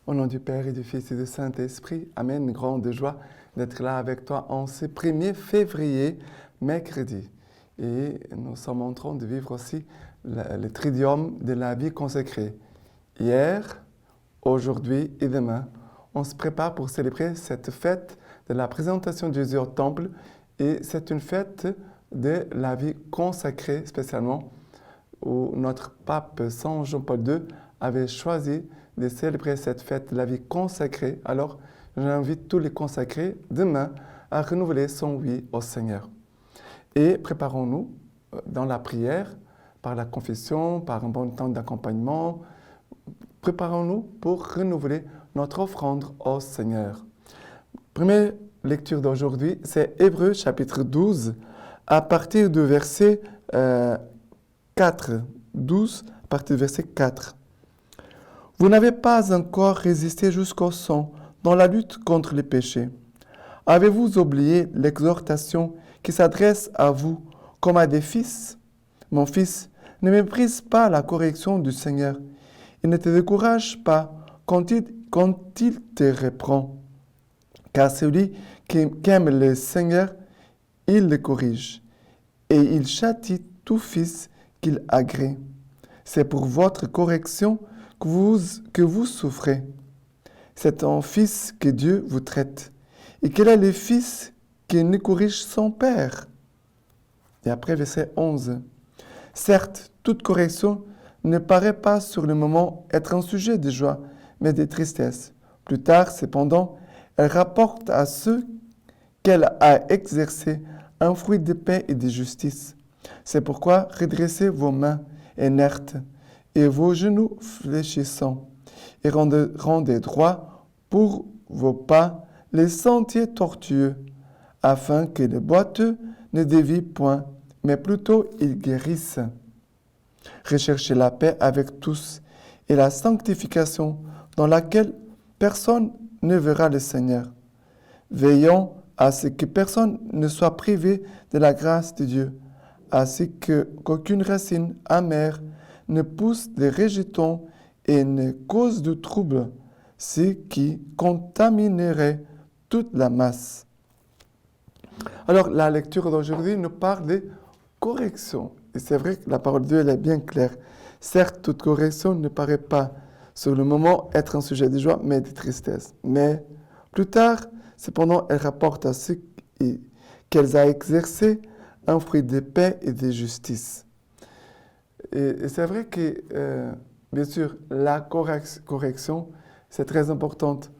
Au nom du Père et du Fils et du Saint-Esprit, Amen. Grande joie d'être là avec toi en ce 1er février, mercredi. Et nous sommes en train de vivre aussi le tridium de la vie consacrée. Hier, aujourd'hui et demain, on se prépare pour célébrer cette fête de la présentation de Jésus au Temple. Et c'est une fête de la vie consacrée spécialement, où notre pape Saint Jean-Paul II avait choisi de célébrer cette fête de la vie consacrée. Alors, j'invite tous les consacrés demain à renouveler son oui au Seigneur. Et préparons-nous dans la prière, par la confession, par un bon temps d'accompagnement. Préparons-nous pour renouveler notre offrande au Seigneur. Première lecture d'aujourd'hui, c'est Hébreux chapitre 12, à partir du verset 4. 12, à partir du verset 4. Vous n'avez pas encore résisté jusqu'au sang dans la lutte contre les péchés. Avez-vous oublié l'exhortation qui s'adresse à vous comme à des fils? Mon fils, ne méprise pas la correction du Seigneur. Il ne te décourage pas quand il te reprend. Car celui qui aime le Seigneur, il le corrige. Et il châtie tout fils qu'il agrée. C'est pour votre correction que vous souffrez. C'est en fils que Dieu vous traite. Et quel est le fils qui ne corrige son père? Et après, verset 11. Certes, toute correction ne paraît pas sur le moment être un sujet de joie, mais de tristesse. Plus tard, cependant, elle rapporte à ceux qu'elle a exercé un fruit de paix et de justice. C'est pourquoi redressez vos mains inertes et vos genoux fléchissants, et rendez droit pour vos pas les sentiers tortueux, afin que les boiteux ne dévient point, mais plutôt ils guérissent. Recherchez la paix avec tous et la sanctification dans laquelle personne ne verra le Seigneur. Veillons à ce que personne ne soit privé de la grâce de Dieu, à ce qu'aucune racine amère ne pousse des rejetons et ne cause de trouble, ce qui contaminerait toute la masse. Alors, la lecture d'aujourd'hui nous parle de correction. Et c'est vrai que la parole de Dieu elle est bien claire. Certes, toute correction ne paraît pas sur le moment être un sujet de joie, mais de tristesse. Mais plus tard, cependant, elle rapporte à ceux qu'elle a exercé un fruit de paix et de justice. Et c'est vrai que, bien sûr, la correction, c'est très importante.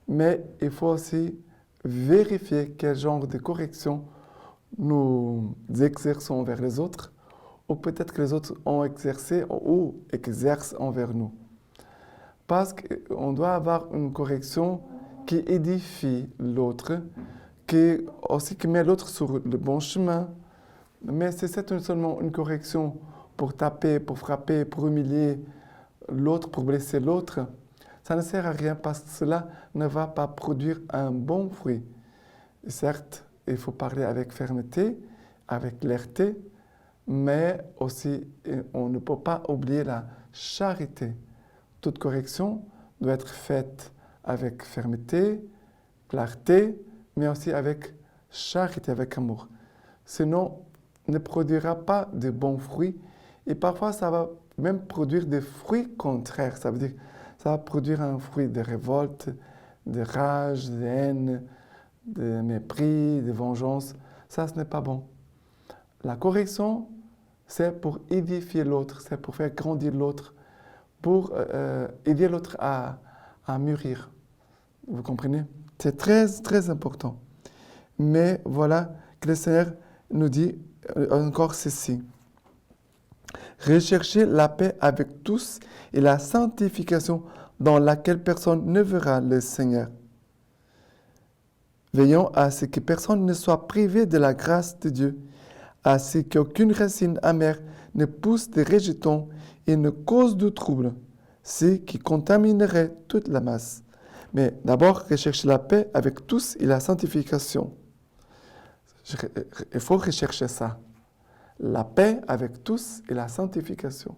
Mais il faut aussi vérifier quel genre de correction nous exerçons vers les autres, ou peut-être que les autres ont exercé ou exercent envers nous. Parce qu'on doit avoir une correction qui édifie l'autre, qui met l'autre sur le bon chemin. Mais si c'est seulement une correction pour taper, pour frapper, pour humilier l'autre, pour blesser l'autre, ça ne sert à rien parce que cela ne va pas produire un bon fruit. Et certes, il faut parler avec fermeté, avec clarté, mais aussi on ne peut pas oublier la charité. Toute correction doit être faite avec fermeté, clarté, mais aussi avec charité, avec amour. Sinon, ne produira pas de bons fruits et parfois ça va même produire des fruits contraires. Ça veut dire ça va produire un fruit de révolte, de rage, de haine, de mépris, de vengeance. Ça, ce n'est pas bon. La correction, c'est pour édifier l'autre, c'est pour faire grandir l'autre, pour aider l'autre à mûrir. Vous comprenez? C'est très, très important. Mais voilà que le Seigneur nous dit encore ceci. Recherchez la paix avec tous et la sanctification dans laquelle personne ne verra le Seigneur. Veillons à ce que personne ne soit privé de la grâce de Dieu, à ce qu'aucune racine amère ne pousse des rejetons et ne cause de trouble, ce qui contaminerait toute la masse. Mais d'abord, recherchez la paix avec tous et la sanctification. Il faut rechercher ça. La paix avec tous et la sanctification.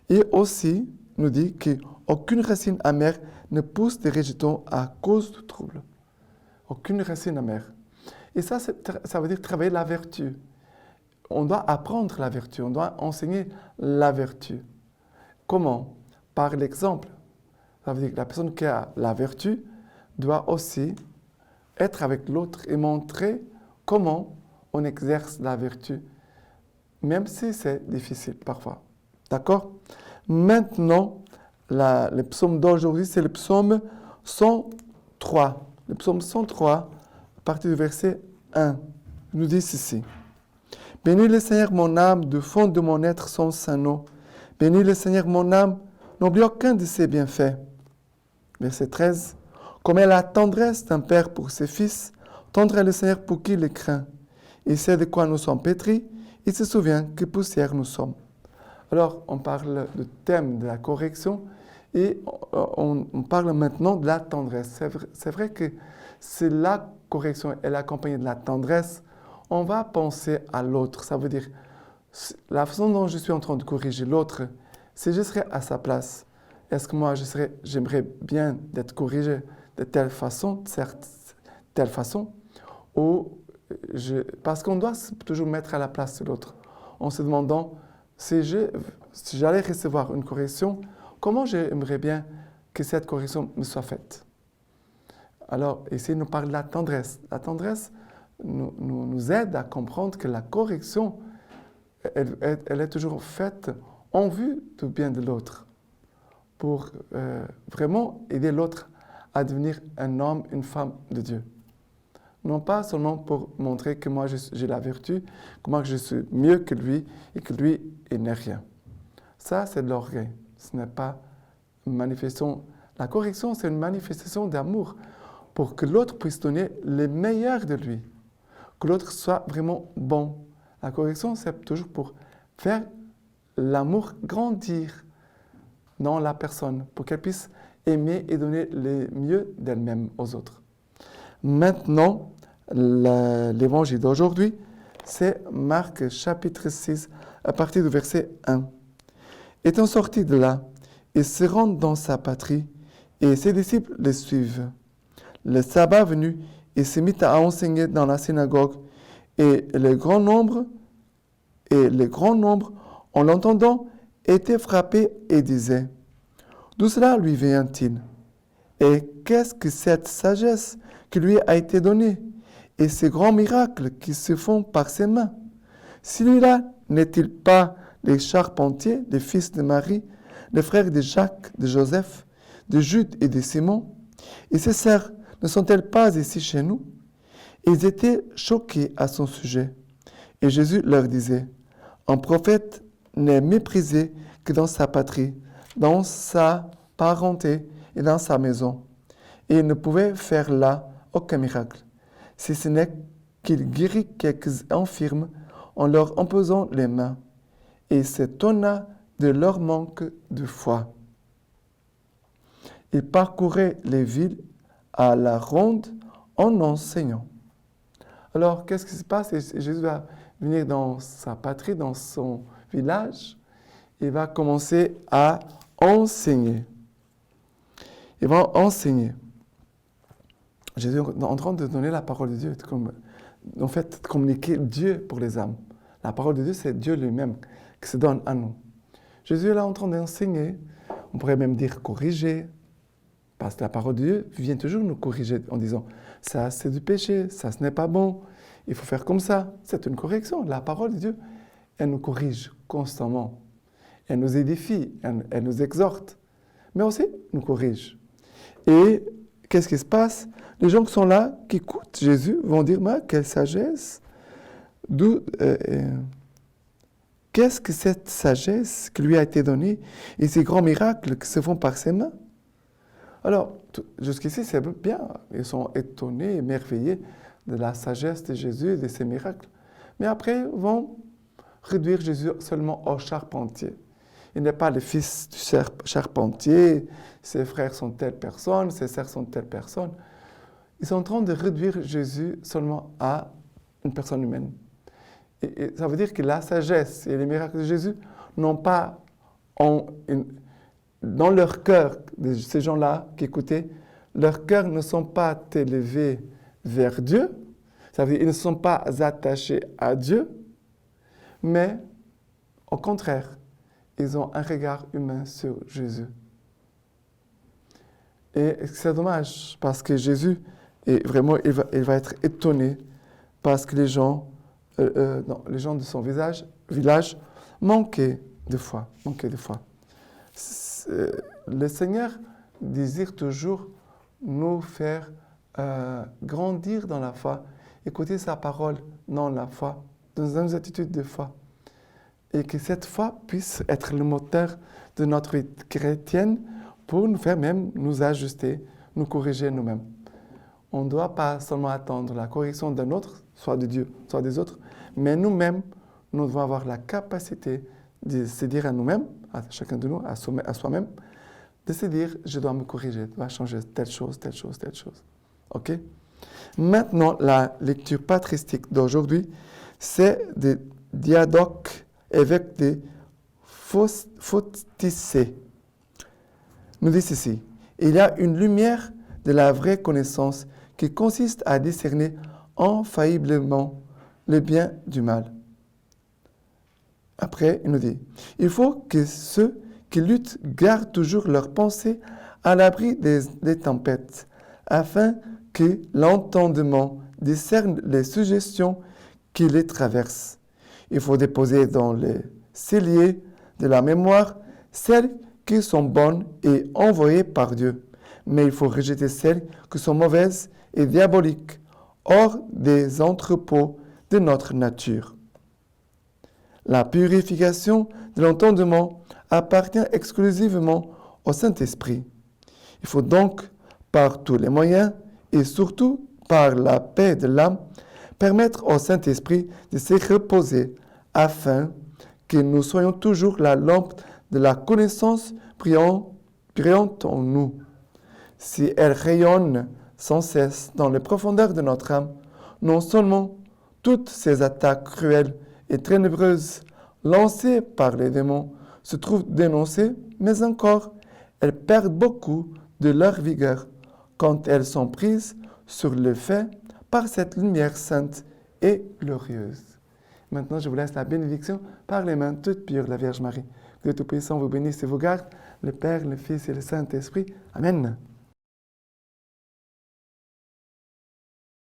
Et aussi, nous dit qu'aucune racine amère ne pousse des rejetons à cause de troubles. Aucune racine amère. Et ça veut dire travailler la vertu. On doit apprendre la vertu, on doit enseigner la vertu. Comment? Par l'exemple. Ça veut dire que la personne qui a la vertu doit aussi être avec l'autre et montrer comment on exerce la vertu, même si c'est difficile parfois. D'accord? Maintenant, le psaume d'aujourd'hui, c'est le psaume 103. Le psaume 103, à partir du verset 1, nous dit ceci. Bénis le Seigneur mon âme, du fond de mon être son saint nom. Bénis le Seigneur mon âme, n'oublie aucun de ses bienfaits. Verset 13. Comme est la tendresse d'un père pour ses fils, tendre est le Seigneur pour qui le craint. Il sait de quoi nous sommes pétris, il se souvient que poussière nous sommes. Alors, on parle du thème de la correction et on parle maintenant de la tendresse. C'est vrai que si la correction est accompagnée de la tendresse, on va penser à l'autre. Ça veut dire, la façon dont je suis en train de corriger l'autre, si je serais à sa place, est-ce que moi, j'aimerais bien d'être corrigé de telle façon, parce qu'on doit toujours mettre à la place de l'autre, en se demandant, si j'allais recevoir une correction, comment j'aimerais bien que cette correction me soit faite. Alors, ici, nous parle de la tendresse. La tendresse nous aide à comprendre que la correction, elle est toujours faite en vue du bien de l'autre, pour vraiment aider l'autre à devenir un homme, une femme de Dieu. Non pas seulement pour montrer que moi j'ai la vertu, que moi je suis mieux que lui et que lui il n'est rien. Ça, c'est de l'orgueil. Ce n'est pas une manifestation. La correction, c'est une manifestation d'amour pour que l'autre puisse donner le meilleur de lui, que l'autre soit vraiment bon. La correction, c'est toujours pour faire l'amour grandir dans la personne, pour qu'elle puisse aimer et donner le mieux d'elle-même aux autres. Maintenant, l'évangile d'aujourd'hui, c'est Marc chapitre 6, à partir du verset 1. Étant sorti de là, il se rend dans sa patrie, et ses disciples le suivent. Le sabbat venu, il se mit à enseigner dans la synagogue, et le grand nombre, en l'entendant, étaient frappés et disaient, d'où cela lui vient-il? Et qu'est-ce que cette sagesse qui lui a été donnée et ces grands miracles qui se font par ses mains? Celui-là n'est-il pas le charpentier, le fils de Marie, le frère de Jacques, de Joseph, de Jude et de Simon? Et ses sœurs ne sont-elles pas ici chez nous? Ils étaient choqués à son sujet. Et Jésus leur disait, un prophète n'est méprisé que dans sa patrie, dans sa parenté et dans sa maison. Et il ne pouvait faire là aucun miracle, si ce n'est qu'il guérit quelques infirmes en leur imposant les mains, et s'étonna de leur manque de foi. Il parcourait les villes à la ronde en enseignant. Alors, qu'est-ce qui se passe? Jésus va venir dans sa patrie, dans son village. Il va commencer à enseigner. Il va enseigner. Jésus est en train de donner la parole de Dieu, en fait, communiquer Dieu pour les âmes. La parole de Dieu, c'est Dieu lui-même qui se donne à nous. Jésus est là en train d'enseigner, on pourrait même dire corriger, parce que la parole de Dieu vient toujours nous corriger en disant « ça c'est du péché, ça ce n'est pas bon, il faut faire comme ça ». C'est une correction. La parole de Dieu, elle nous corrige constamment. Elle nous édifie, elle nous exhorte, mais aussi nous corrige. Et qu'est-ce qui se passe? Les gens qui sont là, qui écoutent Jésus, vont dire « quelle sagesse ! Qu'est-ce que cette sagesse qui lui a été donnée et ces grands miracles qui se font par ses mains ?» Alors, jusqu'ici, c'est bien. Ils sont étonnés, émerveillés de la sagesse de Jésus et de ses miracles. Mais après, ils vont réduire Jésus seulement au charpentier. Il n'est pas le fils du charpentier, ses frères sont telle personne, ses sœurs sont telle personne. Ils sont en train de réduire Jésus seulement à une personne humaine. Et ça veut dire que la sagesse et les miracles de Jésus n'ont pas dans leur cœur, de ces gens-là qui écoutaient, leurs cœurs ne sont pas élevés vers Dieu, ça veut dire qu'ils ne sont pas attachés à Dieu, mais au contraire, ils ont un regard humain sur Jésus. Et c'est dommage parce que Jésus, vraiment, il va être étonné parce que les gens de son village manquaient de foi. Le Seigneur désire toujours nous faire grandir dans la foi, écouter sa parole dans la foi, dans nos attitudes de foi. Et que cette foi puisse être le moteur de notre vie chrétienne pour nous faire même nous ajuster, nous corriger nous-mêmes. On ne doit pas seulement attendre la correction d'un autre, soit de Dieu, soit des autres, mais nous-mêmes, nous devons avoir la capacité de se dire à nous-mêmes, à chacun de nous, à soi-même, de se dire, je dois me corriger, je dois changer telle chose. OK? Maintenant, la lecture patristique d'aujourd'hui, c'est des diadoques avec des photicées. Nous dit ceci, il y a une lumière de la vraie connaissance qui consiste à discerner infailliblement le bien du mal. Après, il nous dit, il faut que ceux qui luttent gardent toujours leurs pensées à l'abri des tempêtes, afin que l'entendement discerne les suggestions qui les traversent. Il faut déposer dans les celliers de la mémoire celles qui sont bonnes et envoyées par Dieu, mais il faut rejeter celles qui sont mauvaises et diaboliques, hors des entrepôts de notre nature. La purification de l'entendement appartient exclusivement au Saint-Esprit. Il faut donc, par tous les moyens, et surtout par la paix de l'âme, permettre au Saint-Esprit de se reposer, afin que nous soyons toujours la lampe de la connaissance brillante en nous. Si elle rayonne sans cesse dans les profondeurs de notre âme, non seulement toutes ces attaques cruelles et ténébreuses lancées par les démons se trouvent dénoncées, mais encore, elles perdent beaucoup de leur vigueur quand elles sont prises sur le fait par cette lumière sainte et glorieuse. Maintenant, je vous laisse la bénédiction par les mains toutes pures de la Vierge Marie. Que le Tout-Puissant vous bénisse et vous garde, le Père, le Fils et le Saint-Esprit. Amen.